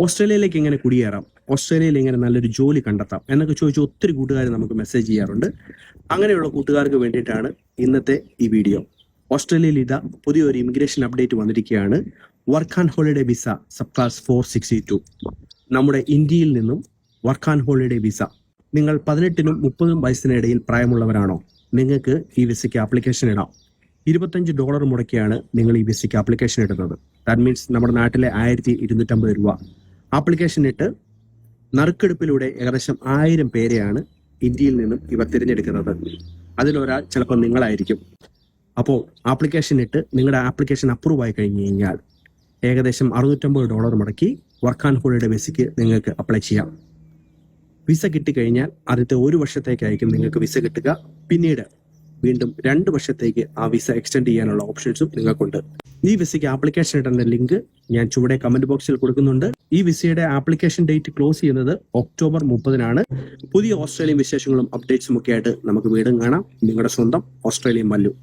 ഓസ്ട്രേലിയയിലേക്ക് എങ്ങനെ കുടിയേറാം, ഓസ്ട്രേലിയയിൽ എങ്ങനെ നല്ലൊരു ജോലി കണ്ടെത്താം എന്നൊക്കെ ചോദിച്ച് ഒത്തിരി കൂട്ടുകാർ നമുക്ക് മെസ്സേജ് ചെയ്യാറുണ്ട്. അങ്ങനെയുള്ള കൂട്ടുകാർക്ക് വേണ്ടിയിട്ടാണ് ഇന്നത്തെ ഈ വീഡിയോ. ഓസ്ട്രേലിയയിൽ ഇതാ പുതിയൊരു ഇമിഗ്രേഷൻ അപ്ഡേറ്റ് വന്നിരിക്കുകയാണ്. Work and holiday visa sub class 462. നമ്മുടെ ഇന്ത്യയിൽ നിന്നും വർക്ക് ആൻഡ് ഹോളിഡേ വിസ. നിങ്ങൾ 18നും 30 വയസ്സിനിടയിൽ പ്രായമുള്ളവരാണോ? നിങ്ങൾക്ക് ഈ വിസയ്ക്ക് ആപ്ലിക്കേഷൻ ഇടാം. $25 മുടക്കിയാണ് നിങ്ങൾ ഈ വിസയ്ക്ക് ആപ്ലിക്കേഷൻ ഇടുന്നത്. ദാറ്റ് മീൻസ് നമ്മുടെ നാട്ടിലെ 1250 രൂപ. ആപ്ലിക്കേഷൻ ഇട്ട് നറുക്കെടുപ്പിലൂടെ ഏകദേശം 1000 പേരെയാണ് ഇന്ത്യയിൽ നിന്നും ഇവർ തിരഞ്ഞെടുക്കുന്നത്. അതിലൊരാൾ ചിലപ്പോൾ നിങ്ങളായിരിക്കും. അപ്പോൾ ആപ്ലിക്കേഷൻ ഇട്ട് നിങ്ങളുടെ ആപ്ലിക്കേഷൻ അപ്രൂവ് ആയി കഴിഞ്ഞു കഴിഞ്ഞാൽ ഏകദേശം $650 മുടക്കി വർക്ക് ആൻഡ് ഹോളിഡേ വിസയ്ക്ക് നിങ്ങൾക്ക് അപ്ലൈ ചെയ്യാം. വിസ കിട്ടിക്കഴിഞ്ഞാൽ ആദ്യത്തെ 1 വർഷത്തേക്കായിരിക്കും നിങ്ങൾക്ക് വിസ കിട്ടുക. പിന്നീട് വീണ്ടും 2 വർഷത്തേക്ക് ആ വിസ എക്സ്റ്റെൻഡ് ചെയ്യാനുള്ള ഓപ്ഷൻസും നിങ്ങൾക്കുണ്ട്. ഈ വിസയ്ക്ക് ആപ്ലിക്കേഷൻ ഇടുന്ന ലിങ്ക് ഞാൻ ചുവടെ കമന്റ് ബോക്സിൽ കൊടുക്കുന്നുണ്ട്. ഈ വിസയുടെ ആപ്ലിക്കേഷൻ ഡേറ്റ് ക്ലോസ് ചെയ്യുന്നത് ഒക്ടോബർ 30-നാണ്. പുതിയ ഓസ്ട്രേലിയൻ വിശേഷങ്ങളും അപ്ഡേറ്റ്സും ഒക്കെ ആയിട്ട് നമുക്ക് വീണ്ടും കാണാം. നിങ്ങളുടെ സ്വന്തം ഓസ്ട്രേലിയൻ മല്ലു.